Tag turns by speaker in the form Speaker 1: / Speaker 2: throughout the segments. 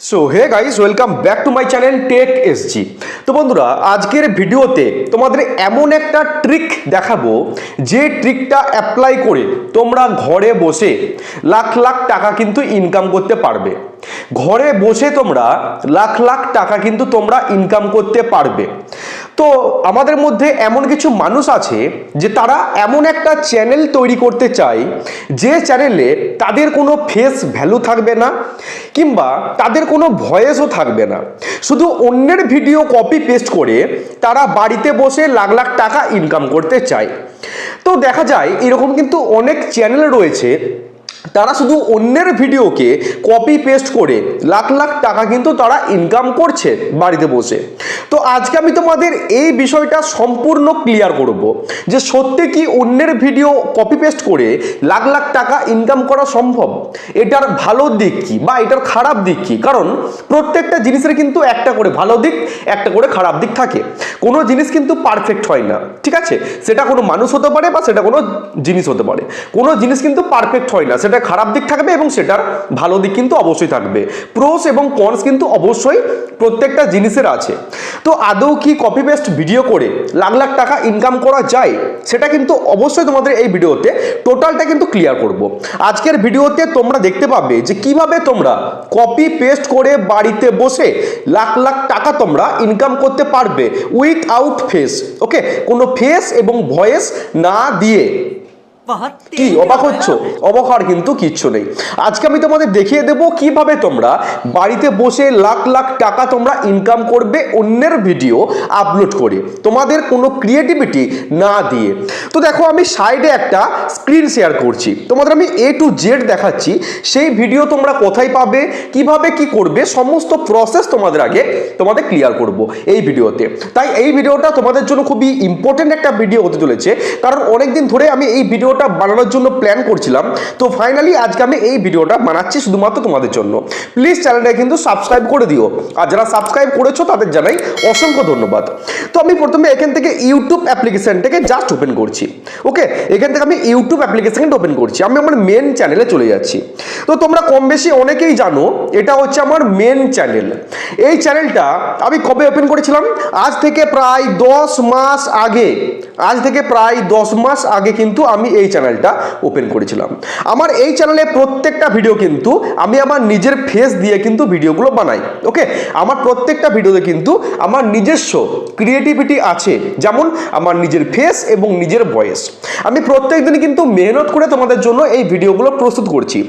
Speaker 1: So hey guys, welcome back to my channel tech SG. তো বন্ধুরা, আজকের ভিডিওতে তোমাদের এমন একটা ট্রিক দেখাবো যে ট্রিকটা অ্যাপ্লাই করে তোমরা ঘরে বসে লাখ লাখ টাকা কিন্তু ইনকাম করতে পারবে। ঘরে বসে তোমরা লাখ লাখ টাকা কিন্তু তোমরা ইনকাম করতে পারবে। তো আমাদের মধ্যে এমন কিছু মানুষ আছে যে তারা এমন একটা চ্যানেল তৈরি করতে চায় যে চ্যানেলে তাদের কোনো ফেস ভ্যালু থাকবে না, কিংবা তাদের কোনো ভয়েসও থাকবে না, শুধু অন্যের ভিডিও কপি পেস্ট করে তারা বাড়িতে বসে লাখ লাখ টাকা ইনকাম করতে চায়। তো দেখা যায় এরকম কিন্তু অনেক চ্যানেল রয়েছে, তারা শুধু অন্যের ভিডিওকে কপি পেস্ট করে লাখ লাখ টাকা কিন্তু তারা ইনকাম করছে বাড়িতে বসে। তো আজকে আমি তোমাদের এই বিষয়টা সম্পূর্ণ ক্লিয়ার করব যে সত্যি কি অন্যের ভিডিও কপি পেস্ট করে লাখ লাখ টাকা ইনকাম করা সম্ভব, এটার ভালো দিক কি বা এটার খারাপ দিক কি। কারণ প্রত্যেকটা জিনিসের কিন্তু একটা করে ভালো দিক, একটা করে খারাপ দিক থাকে। কোনো জিনিস কিন্তু পারফেক্ট হয় না, ঠিক আছে? সেটা কোনো মানুষ হতে পারে বা সেটা কোনো জিনিস হতে পারে। কোনো জিনিস কিন্তু পারফেক্ট হয় না, সেটা খারাপ দিক থাকবে এবং সেটার ভালো দিক কিন্তু অবশ্যই থাকবে। প্রোস এবং কনস কিন্তু অবশ্যই প্রত্যেকটা জিনিসের আছে। তো আদৌ কি কপি পেস্ট ভিডিও করে লাখ লাখ টাকা ইনকাম করা যায়, সেটা কিন্তু অবশ্যই তোমাদের এই ভিডিওতে টোটালটা কিন্তু ক্লিয়ার করব। আজকের ভিডিওতে তোমরা দেখতে পাবে যে কিভাবে তোমরা কপি পেস্ট করে বাড়িতে বসে লাখ লাখ টাকা তোমরা ইনকাম করতে পারবে উইথআউট ফেস। ওকে, কোনো ফেস এবং ভয়েস না দিয়ে। কি অবাক হচ্ছ? অবাক হওয়ার কিন্তু কিচ্ছু নেই। আজকে আমি তোমাদের দেখিয়ে দেবো কিভাবে তোমরা বাড়িতে বসে লাখ লাখ টাকা তোমরা ইনকাম করবে অন্যের ভিডিও আপলোড করে, তোমাদের কোনো ক্রিয়েটিভিটি না দিয়ে। তো দেখো, আমি সাইডে একটা স্ক্রিন শেয়ার করছি, তোমাদের আমি A to Z দেখাচ্ছি। সেই ভিডিও তোমরা কোথায় পাবে, কিভাবে কি করবে, সমস্ত প্রসেস তোমাদের ক্লিয়ার করব এই ভিডিওতে। তাই এই ভিডিওটা তোমাদের জন্য খুবই ইম্পর্টেন্ট একটা ভিডিও হতে চলেছে, কারণ অনেকদিন ধরে আমি এই ভিডিওটা বানানোর জন্য প্ল্যান করছিলাম। তো ফাইনালি আজকে আমি এই ভিডিওটা বানাচ্ছি শুধুমাত্র তোমাদের জন্য। প্লিজ চ্যানেলটা কিন্তু সাবস্ক্রাইব করে দিও, আর যারা সাবস্ক্রাইব করেছো তাদের জানাই অসংখ্য ধন্যবাদ। তো আমি প্রথমে এখান থেকে ইউটিউব অ্যাপ্লিকেশনটাকে জাস্ট ওপেন করছি। ওকে, এখান থেকে আমি ইউটিউব অ্যাপ্লিকেশনটা ওপেন করছি। আমি আমার মেন চ্যানেলে চলে যাচ্ছি। তো তোমরা কম বেশি অনেকেই জানো এটা হচ্ছে আমার মেন চ্যানেল। এই চ্যানেলটা আমি কবে ওপেন করেছিলাম? আজ থেকে প্রায় 10 মাস আগে। আজ থেকে প্রায় 10 মাস আগে কিন্তু আমি এই চ্যানেলটা ওপেন করেছিলাম। আমার এই চ্যানেলে প্রত্যেকটা ভিডিও কিন্তু আমি আমার নিজের ফেস দিয়ে কিন্তু ভিডিওগুলো বানাই। ওকে, আমার প্রত্যেকটা ভিডিওতে কিন্তু আমার নিজস্ব ক্রিয়েটিভিটি আছে, যেমন আমার নিজের ফেস এবং নিজের ভয়েস। আমি প্রত্যেক দিন কিন্তু মেহনত করে তোমাদের জন্য এই ভিডিওগুলো প্রস্তুত করছি।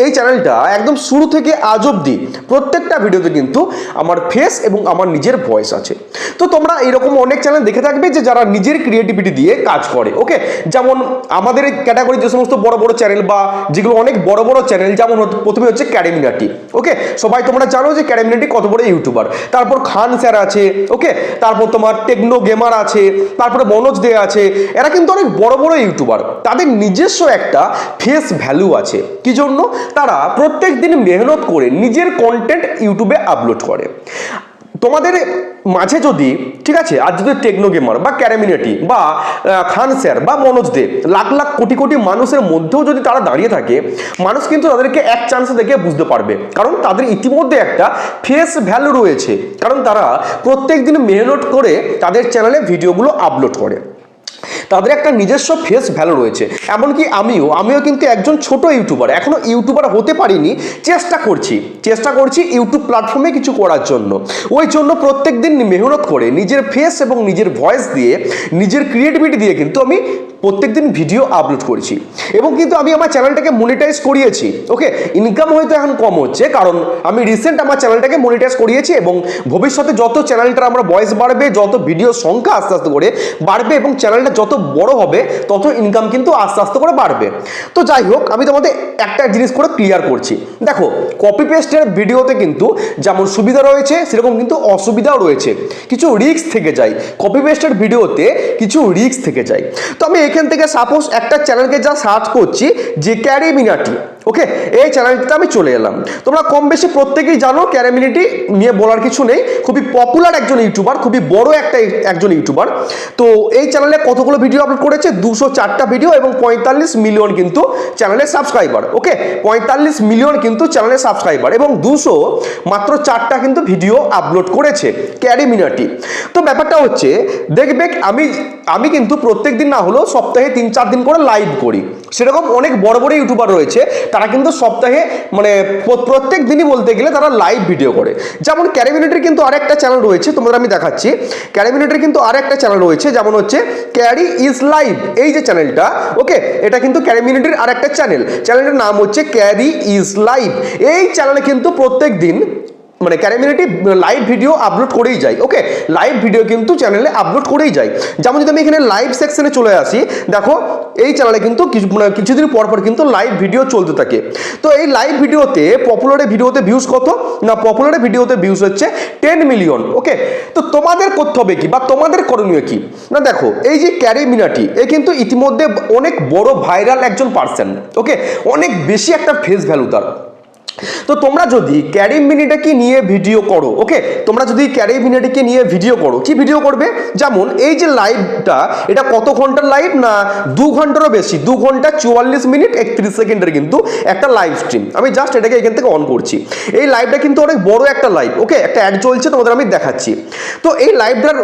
Speaker 1: এই চ্যানেলটা একদম শুরু থেকে আজ অবধি প্রত্যেকটা ভিডিওতে কিন্তু আমার ফেস এবং আমার নিজের ভয়েস আছে। তো তোমরা এরকম অনেক চ্যানেল দেখে থাকবে যে যারা নিজের ক্রিয়েটিভিটি দিয়ে কাজ করে। ওকে, যেমন আমাদের ক্যাটাগরি যে সমস্ত বড় বড় চ্যানেল বা যেগুলো অনেক বড় বড় চ্যানেল, যেমন প্রথমে হচ্ছে ক্যাডেমিনাটি। ওকে, সবাই তোমরা জানো যে ক্যাডেমিনাটি কত বড় ইউটিউবার। তারপর খান স্যার আছে। ওকে, তারপর তোমার টেকনো গেমার আছে, তারপরে মনোজ দে আছে। এরা কিন্তু অনেক বড় বড় ইউটিউবার, তাদের নিজস্ব একটা ফেস ভ্যালু আছে। কি জন্য? তারা প্রত্যেক দিন মেহনত করে নিজের কন্টেন্ট ইউটিউবে আপলোড করে। তোমাদের মাঝে যদি, ঠিক আছে, আর যদি টেকনো গেমার বা ক্যাডেমিনাটি বা খান স্যার বা মনোজ দে লাখ লাখ কোটি কোটি মানুষের মধ্যেও যদি তারা দাঁড়িয়ে থাকে, মানুষ কিন্তু তাদেরকে এক চান্সে দেখে বুঝতে পারবে, কারণ তাদের ইতিমধ্যে একটা ফেস ভ্যালু রয়েছে, কারণ তারা প্রত্যেক দিন মেহনত করে তাদের চ্যানেলে ভিডিওগুলো আপলোড করে। তাদের একটা নিজস্ব ফেস ভ্যালু রয়েছে। এমনকি আমিও কিন্তু একজন ছোট ইউটিউবার, এখনো ইউটিউবার হতে পারিনি, চেষ্টা করছি ইউটিউব প্ল্যাটফর্মে কিছু করার জন্য। ওই জন্য প্রত্যেক দিন মেহনত করে নিজের ফেস এবং নিজের ভয়েস দিয়ে, নিজের ক্রিয়েটিভিটি দিয়ে কিন্তু আমি প্রত্যেকদিন ভিডিও আপলোড করছি। এবং কিন্তু আমি আমার চ্যানেলটাকে মনিটাইজ করিয়েছি। ওকে, ইনকাম হয়তো এখন কম হচ্ছে, কারণ আমি রিসেন্ট আমার চ্যানেলটাকে মনিটাইজ করিয়েছি, এবং ভবিষ্যতে যত চ্যানেলটার আমরা বয়স বাড়বে, যত ভিডিও সংখ্যা আস্তে আস্তে করে বাড়বে এবং চ্যানেলটা যত বড় হবে, তত ইনকাম কিন্তু আস্তে আস্তে করে বাড়বে। তো যাই হোক, আমি তোমাদের একটা জিনিস করে ক্লিয়ার করছি। দেখো, কপি পেস্টের ভিডিওতে কিন্তু যেমন সুবিধা রয়েছে, সেরকম কিন্তু অসুবিধাও রয়েছে। কিছু রিস্ক থেকে যায় কপি পেস্টের ভিডিওতে, কিছু রিস্ক থেকে যায়। তো আমি এখান থেকে সাপোজ একটা চ্যানেলকে যা সার্চ করছি, যে ক্যাডেমিনাটি। ওকে, এই চ্যানেলটাতে আমি চলে এলাম। তোমরা কম বেশি প্রত্যেকেই জানো ক্যারিমিনিটি নিয়ে বলার কিছু নেই, খুবই পপুলার একজন ইউটিউবার, খুবই বড় একজন ইউটিউবার। তো এই চ্যানেলে কতগুলো ভিডিও আপলোড করেছে? 204টা ভিডিও এবং 45 মিলিয়ন কিন্তু চ্যানেলের সাবস্ক্রাইবার। ওকে, 45 মিলিয়ন কিন্তু চ্যানেলের সাবস্ক্রাইবার এবং 204টা কিন্তু ভিডিও আপলোড করেছে ক্যারিমিনাটি। তো ব্যাপারটা হচ্ছে দেখবে আমি কিন্তু প্রত্যেক দিন না হলেও সপ্তাহে 3-4 দিন করে লাইভ করি। সেরকম অনেক বড় বড় ইউটিউবার রয়েছে, তারা কিন্তু সপ্তাহে মানে প্রত্যেক দিনই বলতে গেলে তারা লাইভ ভিডিও করে। যেমন ক্যারিমিনিটির কিন্তু আরেকটা চ্যানেল রয়েছে, তোমাদের আমি দেখাচ্ছি। ক্যারিমিনিটির কিন্তু আরেকটা চ্যানেল রয়েছে, যেমন হচ্ছে ক্যারি ইজ লাইভ, এই যে চ্যানেলটা, ওকে, এটা কিন্তু ক্যারিমিনিটির আরেকটা চ্যানেলটার নাম হচ্ছে ক্যারি ইজ লাইভ। এই চ্যানেলে কিন্তু প্রত্যেক দিন মানে ক্যারিমিনিটি লাইভ ভিডিও আপলোড করেই যায়। ওকে, লাইভ ভিডিও কিন্তু চ্যানেলে আপলোড করেই যায়। যেমন যদি আমি এখানে লাইভ সেকশনে চলে আসি, দেখো এই চ্যানেলে কিন্তু কিছুদিন পর পর কিন্তু লাইভ ভিডিও চলতে থাকে। তো এই লাইভ ভিডিওতে পপুলার ভিডিওতে ভিউজ কত না, পপুলার ভিডিওতে ভিউজ হচ্ছে 10 মিলিয়ন। ওকে, তো তোমাদের করতে হবে কি বা তোমাদের করণীয় কি না, দেখো এই যে ক্যারিমিনাটি, এ কিন্তু ইতিমধ্যে অনেক বড় ভাইরাল একজন পার্সন। ওকে, অনেক বেশি একটা ফেস ভ্যালু তার। তো তোমরা যদি ক্যারিমিনিটিকে নিয়ে ভিডিও করো, ওকে, তোমরা যদি ক্যারিমিনিটিকে নিয়ে ভিডিও করো, কি ভিডিও করবে? যেমন এই যে লাইভটা, এটা কত ঘন্টার লাইভ না 2 ঘন্টারও বেশি, 2 ঘন্টা 44 মিনিট 31 সেকেন্ডের কিন্তু একটা লাইভ স্ট্রিম। আমি জাস্ট এটাকে এখান থেকে অন করছি। এই লাইভটা কিন্তু অনেক বড় একটা লাইভ। ওকে, একটা অ্যাড চলছে, তোমাদের আমি দেখাচ্ছি। তো এই লাইভটার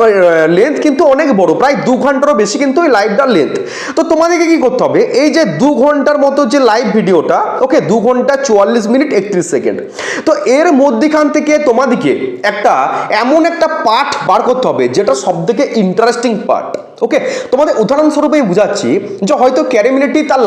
Speaker 1: লেন্থ কিন্তু অনেক বড়, প্রায় 2 ঘন্টারও বেশি কিন্তু এই লাইভটার লেন্থ। তো তোমাদেরকে কি করতে হবে? এই যে 2 ঘন্টার মতো যে লাইভ ভিডিওটা, ওকে, 2 ঘন্টা 44 মিনিট 31 সেকেন্ড, তো এর মধ্যখান থেকে তোমাদেরকে এমন একটা পার্ট বার করতে হবে যেটা সবথেকে ইন্টারেস্টিং পার্ট। ওকে, তোমাদের উদাহরণস্বরূপ আমি বুঝাচ্ছি যে হয়তো ক্যারিমিনিটি তার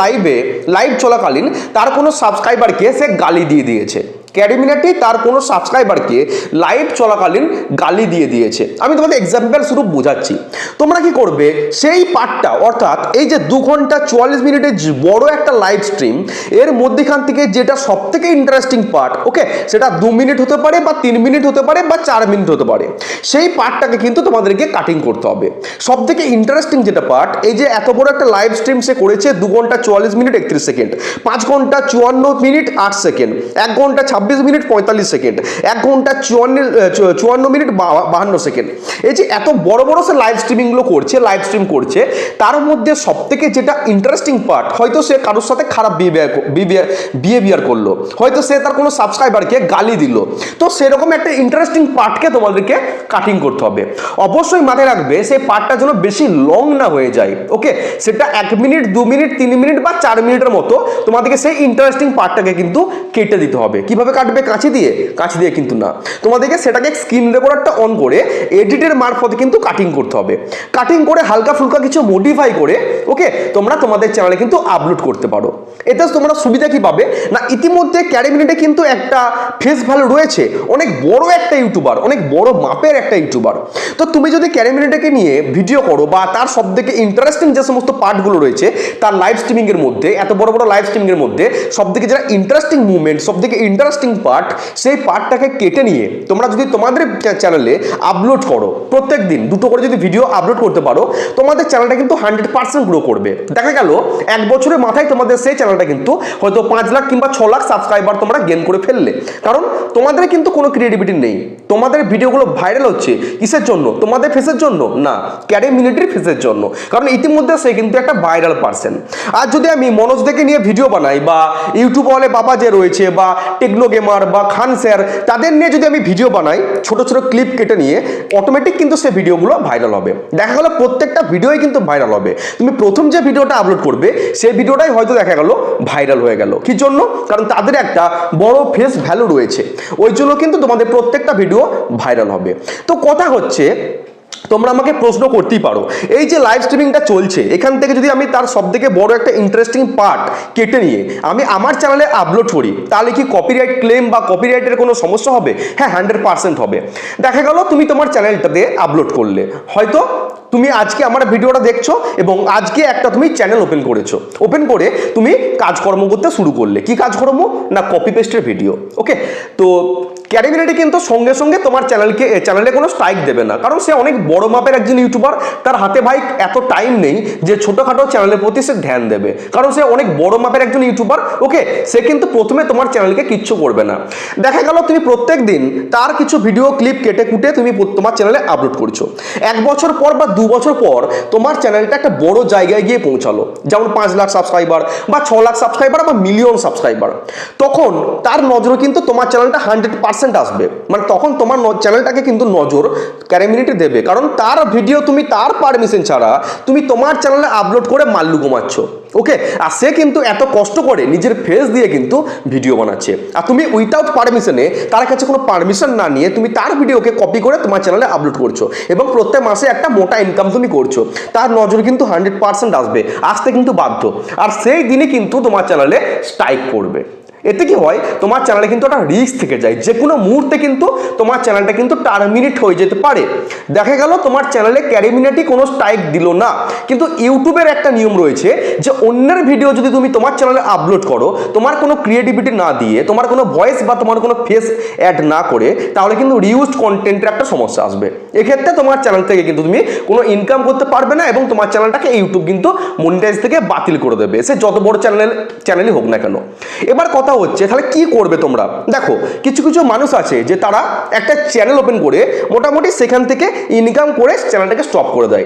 Speaker 1: লাইভ চলাকালীন তার কোনো সাবস্ক্রাইবারকে সে গালি দিয়ে দিয়েছে। ক্যারিমিনাটি তার কোনো সাবস্ক্রাইবারকে লাইভ চলাকালীন গালি দিয়ে দিয়েছে। আমি তোমাদের এক্সাম্পল স্বরূপ বোঝাচ্ছি। তোমরা কি করবে? সেই পার্টটা, অর্থাৎ এই যে 2 ঘন্টা 44 মিনিটের বড় একটা লাইভ স্ট্রিম, এর মধ্যখান থেকে যেটা সব থেকে ইন্টারেস্টিং পার্ট, ওকে, সেটা 2 মিনিট হতে পারে বা 3 মিনিট হতে পারে বা 4 মিনিট হতে পারে, সেই পার্টটাকে কিন্তু তোমাদেরকে কাটিং করতে হবে। সব থেকে ইন্টারেস্টিং যেটা পার্ট, এই যে এত বড় একটা লাইভ স্ট্রিম সে করেছে 2 ঘন্টা 44 মিনিট 31 সেকেন্ড, 5 ঘন্টা 54 মিনিট 8 সেকেন্ড, 1 ঘন্টা 26 মিনিট 45 সেকেন্ড, 1 ঘন্টা 54 মিনিট 52 সেকেন্ড। এই যে এত বড় বড় সে লাইভ স্ট্রিম করছে, তার মধ্যে সব থেকে যেটা ইন্টারেস্টিং পার্ট, হয়তো সে কারোর সাথে খারাপ বিহেভিয়ার করলো, হয়তো সে তার কোনো সাবস্ক্রাইবারকে গালি দিল। তো সেরকম একটা ইন্টারেস্টিং পার্টকে তোমাদেরকে কাটিং করতে হবে। অবশ্যই মাথায় রাখবে সেই পার্টটা যেন বেশি লং না হয়ে যায়। ওকে, সেটা 1 মিনিট 2 মিনিট 3 মিনিট বা 4 মিনিটের মতো তোমাদেরকে সেই ইন্টারেস্টিং পার্টটাকে কিন্তু কেটে দিতে হবে। কিভাবে কাটবে? কাঁচি দিয়ে কিন্তু না, তোমাদেরকে সেটাকে স্ক্রিন রেকর্ডারটা অন করে এডিটের মারফতে কিন্তু কাটিং করতে হবে। কাটিং করে হালকা ফুলকা কিছু মডিফাই করে, ওকে, তোমরা তোমাদের চ্যানেলে কিন্তু আপলোড করতে পারো। এতে তোমরা সুবিধা কি পাবে না, ইতিমধ্যে ক্যারিমিনিটি কিন্তু একটা ফেস ভ্যালু রয়েছে, অনেক বড় একটা ইউটিউবার, অনেক বড় মাপের একটা ইউটিউবার। তো তুমি যদি ক্যারিমিনিটিকে নিয়ে ভিডিও করো বা তার সবথেকে ইন্টারেস্টিং যে সমস্ত পার্টগুলো রয়েছে তার লাইভ স্ট্রিমিং এর মধ্যে, এত বড় বড় লাইভ স্ট্রিমিং এর মধ্যে সবথেকে যেটা ইন্টারেস্টিং মুভমেন্ট, সবথেকে ইন্টারেস্টিং পার্ট, সেই পার্টটাকে কেটে নিয়ে তোমরা যদি তোমাদের চ্যানেলে আপলোড করো, প্রত্যেক দিন 2টো করে যদি ভিডিও আপলোড করতে পারো, তোমাদের চ্যানেলটা কিন্তু 100% গ্রো করবে। দেখা গেল 1 বছরের মাথায় তোমাদের সেই চ্যানেলটা কিন্তু হয়তো 5 লাখ কিংবা 6 লাখ সাবস্ক্রাইবার তোমরা গেইন করে ফেললে। কারণ তোমাদের কিন্তু কোনো ক্রিয়েটিভিটি নেই, তোমাদের ভিডিওগুলো ভাইরাল হচ্ছে কিসের জন্য? তোমাদের ফেসের জন্য না, ক্যারিমিনিটির ফেসের জন্য। কারণ ইতিমধ্যে সে কিন্তু একটা ভাইরাল পার্সন। আর যদি আমি মনোজদেরকে নিয়ে ভিডিও বানাই বা ইউটিউব ওয়ালে বাবা যে রয়েছে বা টেকনো গেমার বা খান স্যার, তাদের নিয়ে যদি আমি ভিডিও বানাই ছোট ছোট ক্লিপ কেটে নিয়ে, অটোমেটিক কিন্তু সেই ভিডিওগুলো ভাইরাল হবে। দেখা গেল প্রত্যেকটা ভিডিওই কিন্তু ভাইরাল হবে। তুমি প্রথম যে ভিডিওটা আপলোড করবে সেই ভিডিওটাই হয়তো দেখা গেল ভাইরাল হয়ে গেল। কি জন্য? কারণ তাদের একটা বড় ফেস ভ্যালু রয়েছে, ওই জন্য কিন্তু তোমাদের প্রত্যেকটা ভিডিও ভাইরাল হবে। তো কথা হচ্ছে, তোমরা আমাকে প্রশ্ন করতেই পারো, এই যে লাইভ স্ট্রিমিংটা চলছে, এখান থেকে যদি আমি তার সবথেকে বড় একটা ইন্টারেস্টিং পার্ট কেটে নিয়ে আমি আমার চ্যানেলে আপলোড করি, তাহলে কি কপিরাইট ক্লেম বা কপিরাইটের কোনো সমস্যা হবে? হ্যাঁ, 100% হবে। দেখা গেল তুমি তোমার চ্যানেলটাতে আপলোড করলে, হয়তো তুমি আজকে আমার ভিডিওটা দেখছো এবং আজকে একটা তুমি চ্যানেল ওপেন করেছো, ওপেন করে তুমি কাজকর্ম করতে শুরু করলে। কি কাজকর্ম? না কপি পেস্টের ভিডিও। ওকে, তো ক্যারিমিনাটি কিন্তু সঙ্গে সঙ্গে তোমার চ্যানেলে কোনো স্ট্রাইক দেবে না, কারণ সে অনেক বড় মাপের একজন ইউটিউবার। তার হাতে ভাই এত টাইম নেই যে ছোটখাটো চ্যানেলের প্রতি সে ধ্যান দেবে, কারণ সে অনেক বড় মাপের একজন ইউটিউবার। ওকে, সে কিন্তু প্রথমে তোমার চ্যানেলকে কিচ্ছু করবে না। দেখা গেল তুমি প্রত্যেক দিন তার কিছু ভিডিও ক্লিপ কেটে কুটে তুমি তোমার চ্যানেলে আপলোড করছো। 1 বছর পর বা 2 বছর পর তোমার চ্যানেলটা একটা বড় জায়গায় গিয়ে পৌঁছালো, যেমন 5 লাখ সাবস্ক্রাইবার বা 6 লাখ সাবস্ক্রাইবার বা মিলিয়ন সাবস্ক্রাইবার। তখন তার নজরে কিন্তু তোমার চ্যানেলটা 100% আসবে। মানে তখন তোমার চ্যানেলটাকে কিন্তু নজর ক্যারিমিনাটি দেবে, কারণ তার ভিডিও তুমি তার পারমিশন ছাড়া তুমি তোমার চ্যানেলে আপলোড করে মাল্লু ঘুমাচ্ছ। ওকে, আর সে কিন্তু এত কষ্ট করে নিজের ফেস দিয়ে কিন্তু ভিডিও বানাচ্ছে, আর তুমি উইথাউট পারমিশনে, তার কাছে কোনো পারমিশন না নিয়ে তুমি তার ভিডিওকে কপি করে তোমার চ্যানেলে আপলোড করছো এবং প্রত্যেক মাসে একটা মোটা ইনকাম তুমি করছো। তার নজর কিন্তু 100% আসবে, আসতে কিন্তু বাধ্য। আর সেই দিনই কিন্তু তোমার চ্যানেলে স্ট্রাইক করবে। এতে কি হয়, তোমার চ্যানেলে কিন্তু একটা রিস্ক থেকে যায়, যে কোনো মুহূর্তে কিন্তু তোমার চ্যানেলটা কিন্তু টার্মিনেট হয়ে যেতে পারে। দেখা গেল তোমার চ্যানেলে ক্যারিমিনাটি কোনো স্ট্রাইক দিল না, কিন্তু ইউটিউবের একটা নিয়ম রয়েছে যে অন্যের ভিডিও যদি তুমি তোমার চ্যানেলে আপলোড করো, তোমার কোনো ক্রিয়েটিভিটি না দিয়ে, তোমার কোনো ভয়েস বা তোমার কোনো ফেস অ্যাড না করে, তাহলে কিন্তু রিউজড কন্টেন্টের একটা সমস্যা আসবে। এক্ষেত্রে তোমার চ্যানেল থেকে কিন্তু তুমি কোনো ইনকাম করতে পারবে না এবং তোমার চ্যানেলটাকে ইউটিউব কিন্তু মনিটাইজ থেকে বাতিল করে দেবে, সে যত বড় চ্যানেলই হোক না কেন। এবার কথা হচ্ছে, তাহলে কি করবে তোমরা? দেখো, কিছু কিছু মানুষ আছে যে তারা একটা চ্যানেল ওপেন করে মোটামুটি সেখান থেকে ইনকাম করে চ্যানেলটাকে স্টপ করে দেয়।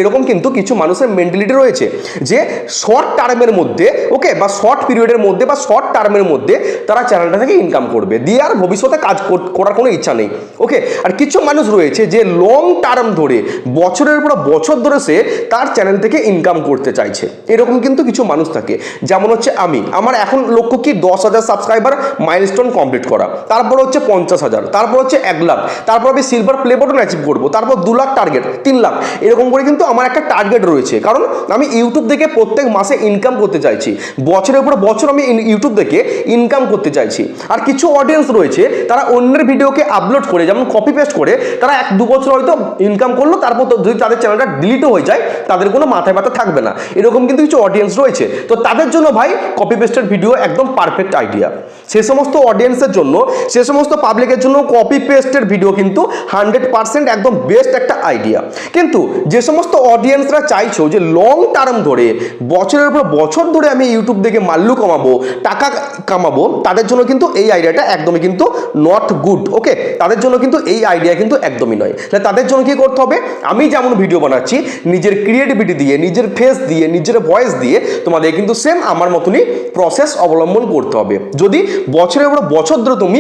Speaker 1: এরকম কিন্তু কিছু মানুষের মেন্টালিটি রয়েছে যে শর্ট টার্মের মধ্যে, ওকে, বা শর্ট পিরিয়ডের মধ্যে বা শর্ট টার্মের মধ্যে তারা চ্যানেলটা থেকে ইনকাম করবে, দিয়ে আর ভবিষ্যতে কাজ করার কোনো ইচ্ছা নেই। ওকে, আর কিছু মানুষ রয়েছে যে লং টার্ম ধরে, বছরের পর বছর ধরে সে তার চ্যানেল থেকে ইনকাম করতে চাইছে। এরকম কিন্তু কিছু মানুষ থাকে, যেমন হচ্ছে আমার এখন লক্ষ্য কি 10,000 সাবস্ক্রাইবার মাইলস্টোন কমপ্লিট করা, তারপর হচ্ছে 50,000, তারপর হচ্ছে 1 লাখ, তারপর আমি সিলভার প্লে বাটন অ্যাচিভ করবো, তারপর 2 লাখ টার্গেট, 3 লাখ, এরকম করে কিন্তু আমার একটা টার্গেট রয়েছে। কারণ আমি ইউটিউব থেকে প্রত্যেক মাসে ইনকাম করতে চাইছি, বছরের পর বছর আমি ইউটিউব থেকে ইনকাম করতে চাইছি। আর কিছু অডিয়েন্স রয়েছে, তারা অন্যের ভিডিওকে আপলোড করে, যেমন কপি পেস্ট করে, তারা 1-2 বছর হয়তো ইনকাম করলো, তারপর যদি তাদের চ্যানেলটা ডিলিটও হয়ে যায়, তাদের কোনো মাথায় ব্যথা থাকবে না। এরকম কিন্তু কিছু অডিয়েন্স রয়েছে। তো তাদের জন্য ভাই কপি পেস্টের ভিডিও একদম পারফেক্ট আইডিয়া। সে সমস্ত অডিয়েন্সের জন্য, সে সমস্ত পাবলিকের জন্য কপি পেস্টের ভিডিও কিন্তু 100% একদম বেস্ট একটা আইডিয়া। কিন্তু যে সমস্ত অডিয়েন্সরা চাইছো যে লং টার্ম ধরে, বছরের পর বছর ধরে আমি ইউটিউব থেকে মাল্লু কামাবো, টাকা কামাবো, তাদের জন্য কিন্তু এই আইডিয়াটা একদমই কিন্তু নট গুড। ওকে, তাদের জন্য কিন্তু এই আইডিয়া কিন্তু একদমই নয়। তাহলে তাদের জন্য কি করতে হবে? আমি যেমন ভিডিও বানাচ্ছি, নিজের ক্রিয়েটিভিটি দিয়ে, নিজের ফেস দিয়ে, নিজের ভয়েস দিয়ে, তোমাদের কিন্তু সেম আমার মতনই প্রসেস অবলম্বন করতে হবে, যদি বছরের পর বছর ধরে তুমি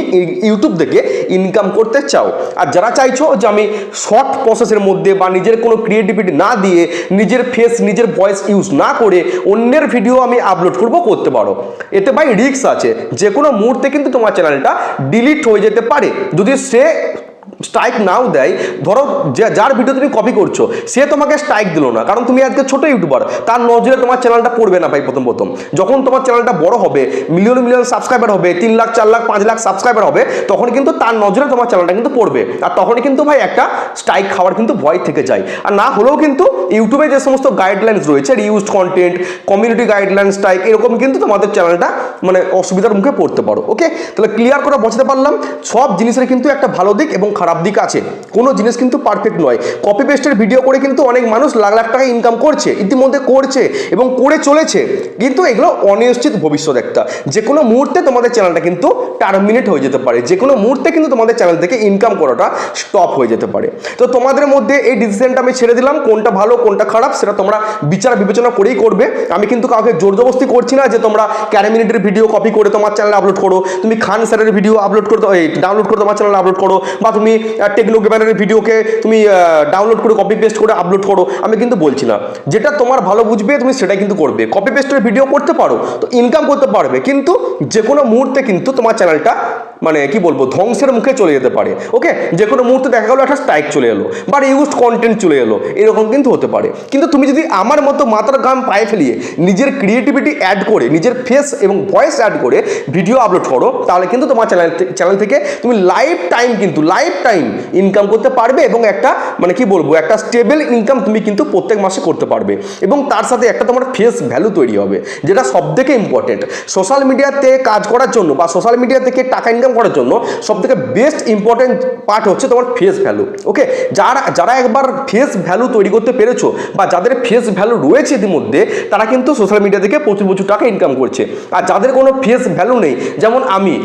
Speaker 1: ইউটিউব থেকে ইনকাম করতে চাও। আর যারা চাইছো যে আমি শর্ট প্রসেসের মধ্যে বা নিজের কোনো ক্রিয়েটিভিটি না দিয়ে, নিজের ফেস, নিজের ভয়েস ইউজ না করে অন্যের ভিডিও আমি আপলোড করতে পারো। এতে ভাই রিস্ক আছে, যে কোনো মুহূর্তে কিন্তু তোমার চ্যানেলটা ডিলিট হয়ে যেতে পারে। যদি সে স্ট্রাইক নাও দেয়, ধরো যার ভিডিও তুমি কপি করছো সে তোমাকে স্ট্রাইক দিল না, কারণ তুমি আজকে ছোট ইউটিউবার, তার নজরে তোমার চ্যানেলটা পড়বে না ভাই। প্রথম যখন তোমার চ্যানেলটা বড় হবে, মিলিয়ন মিলিয়ন সাবস্ক্রাইবার হবে, 3 লাখ 4 লাখ 5 লাখ সাবস্ক্রাইবার হবে, তখন কিন্তু তার নজরে তোমার চ্যানেলটা কিন্তু পড়বে। আর তখনই কিন্তু ভাই একটা স্ট্রাইক খাওয়ার কিন্তু ভয় থেকে যায়। আর না হলেও কিন্তু ইউটিউবে যে সমস্ত গাইডলাইন্স রয়েছে, reused content, community guideline strike, এরকম কিন্তু তোমাদের চ্যানেলটা মানে অসুবিধার মুখে পড়তে পারো। ওকে, তাহলে ক্লিয়ার করে বোঝাতে পারলাম, সব জিনিসের কিন্তু একটা ভালো দিক এবং খারাপ দিক আছে, কোনো জিনিস কিন্তু পারফেক্ট নয়। কপি পেস্টের ভিডিও করে কিন্তু অনেক মানুষ লাখ লাখ টাকা ইনকাম করছে, ইতিমধ্যে করছে এবং করে চলেছে, কিন্তু এগুলো অনিশ্চিত ভবিষ্যৎ একটা। যে কোনো মুহূর্তে তোমাদের চ্যানেলটা কিন্তু টার্মিনেট হয়ে যেতে পারে, যে কোনো মুহূর্তে কিন্তু তোমাদের চ্যানেল থেকে ইনকাম করাটা স্টপ হয়ে যেতে পারে। তো তোমাদের মধ্যে এই ডিসিশনটা আমি ছেড়ে দিলাম, কোনটা ভালো কোনটা খারাপ সেটা তোমরা বিচার বিবেচনা করেই করবে। আমি কিন্তু কাউকে জোর জবরদস্তি করছি না যে তোমরা ক্যারিমিনাটির ভিডিও কপি করে তোমার চ্যানেলে আপলোড করো, তুমি খান স্যারের ভিডিও আপলোড করতে ডাউনলোড করে তোমার চ্যানেলে আপলোড করো, বা তুমি টেকনো গেমারের ভিডিওকে তুমি ডাউনলোড করে কপি পেস্ট করে আপলোড করো। আমি কিন্তু বলছি না, যেটা তোমার ভালো বুঝবে তুমি সেটাই কিন্তু করবে। কপি পেস্টের ভিডিও করতে পারো তো ইনকাম করতে পারবে, কিন্তু যে কোনো মুহূর্তে কিন্তু তোমার চ্যানেলটা মানে কি বলবো ধ্বংসের মুখে চলে যেতে পারে। ওকে, যে কোনো মুহূর্তে দেখা গেলো একটা স্ট্রাইক চলে এলো বা ইউজড কন্টেন্ট চলে এলো, এরকম কিন্তু হতে পারে। কিন্তু তুমি যদি আমার মতো মাথার ঘাম পায়ে ফেলিয়ে নিজের ক্রিয়েটিভিটি অ্যাড করে, নিজের ফেস এবং ভয়েস অ্যাড করে ভিডিও আপলোড করো, তাহলে কিন্তু তোমার চ্যানেল থেকে তুমি লাইফ টাইম ইনকাম করতে পারবে এবং একটা মানে কি বলবো একটা স্টেবল ইনকাম তুমি কিন্তু প্রত্যেক মাসে করতে পারবে। এবং তার সাথে একটা তোমার ফেস ভ্যালু তৈরি হবে, যেটা সব থেকে ইম্পর্টেন্ট। সোশ্যাল মিডিয়াতে কাজ করার জন্য বা সোশ্যাল মিডিয়া থেকে টাকা ইনকাম করার জন্য সব থেকে বেস্ট ইম্পর্টেন্ট পার্ট হচ্ছে তোমার ফেস ভ্যালু। ওকে, যারা একবার ফেস ভ্যালু তৈরি করতে পেরেছো বা যাদের ফেস ভ্যালু রয়েছে ইতিমধ্যে, তারা কিন্তু সোশ্যাল মিডিয়া থেকে প্রচুর টাকা ইনকাম করছে। আর যাদের কোনো ফেস ভ্যালু নেই, যেমন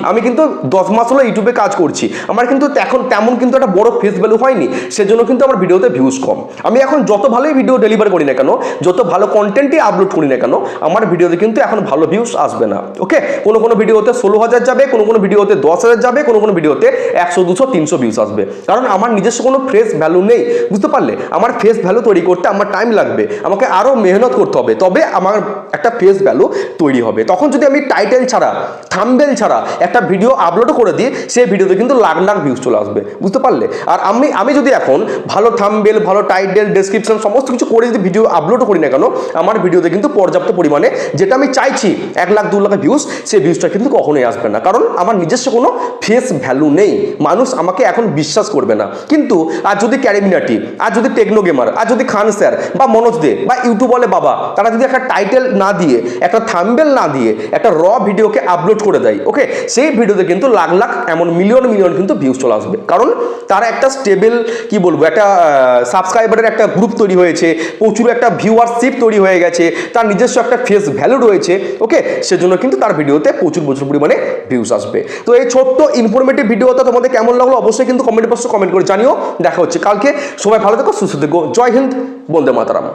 Speaker 1: আমি কিন্তু 10 মাস হলো ইউটিউবে কাজ করছি, আমার কিন্তু এখন তেমন কিন্তু একটা বড় ফেস ভ্যালু হয়নি, সেজন্য কিন্তু আমার ভিডিওতে ভিউজ কম। আমি এখন যত ভালোই ভিডিও ডেলিভার করি না কেন, যত ভালো কন্টেন্টই আপলোড করি না কেন, আমার ভিডিওতে কিন্তু এখন ভালো ভিউজ আসবে না। ওকে, কোনো ভিডিওতে 16,000 যাবে, কোনো ভিডিওতে 10,000 যাবে, কোনো ভিডিওতে 100, 200, 300 ভিউজ আসবে, কারণ আমার নিজস্ব কোনো ফেস ভ্যালু নেই। বুঝতে পারলে? আমার ফেস ভ্যালু তৈরি করতে আমার টাইম লাগবে, আমাকে আরও মেহনত করতে হবে, তবে আমার একটা ফেস ভ্যালু তৈরি হবে। তখন যদি আমি টাইটেল ছাড়া, থাম্বনেল ছাড়া একটা ভিডিও আপলোড করে দিই, সেই ভিডিওতে কিন্তু লাখ ভিউজ চলে আসবে। বুঝতে পারলে? আর আমি যদি এখন ভালো থাম্বনেল, ভালো টাইটেল, ডেসক্রিপশন সমস্ত কিছু করে যদি ভিডিও আপলোড করি না কেন, আমার ভিডিওতে কিন্তু পর্যাপ্ত পরিমাণে যেটা আমি চাইছি 1 লাখ 2 লাখ ভিউজ, সেই ভিউজটা কিন্তু কখনোই আসবে না, কারণ আমার নিজস্ব কোনো ফেস ভ্যালু নেই। মানুষ আমাকে এখন বিশ্বাস করবে না। কিন্তু আর যদি ক্যারিমিনাটি, আর যদি টেকনো গেমার, আর যদি খান স্যার বা মনোজ দে বা ইউটিউব বলে বাবা, তারা যদি একটা টাইটেল না দিয়ে, একটা থাম্বনেল না দিয়ে একটা র ভিডিওকে আপলোড করে দেয়, ওকে, সেই ভিডিওতে কিন্তু লাখ এমন মিলিয়ন কিন্তু ভিউজ চলে আসবে, কারণ তারা একটা স্টেবল কি বলবো একটা সাবস্ক্রাইবারের একটা গ্রুপ তৈরি হয়েছে, প্রচুর একটা ভিউয়ারশিপ তৈরি হয়ে গেছে, তার নিজস্ব একটা ফেস ভ্যালু রয়েছে। ওকে, সেজন্য কিন্তু তার ভিডিওতে প্রচুর পরিমাণে ভিউজ আসবে। তো এই ছোট্ট ইনফরমেটিভ ভিডিওটা তোমাদের কেমন লাগলো অবশ্যই কিন্তু কমেন্ট বক্সে কমেন্ট করে জানিও। দেখা হচ্ছে কালকে। সবাই ভালো থেকো, সুস্থ থেকো। জয় হিন্দ, বন্দে মাতরম।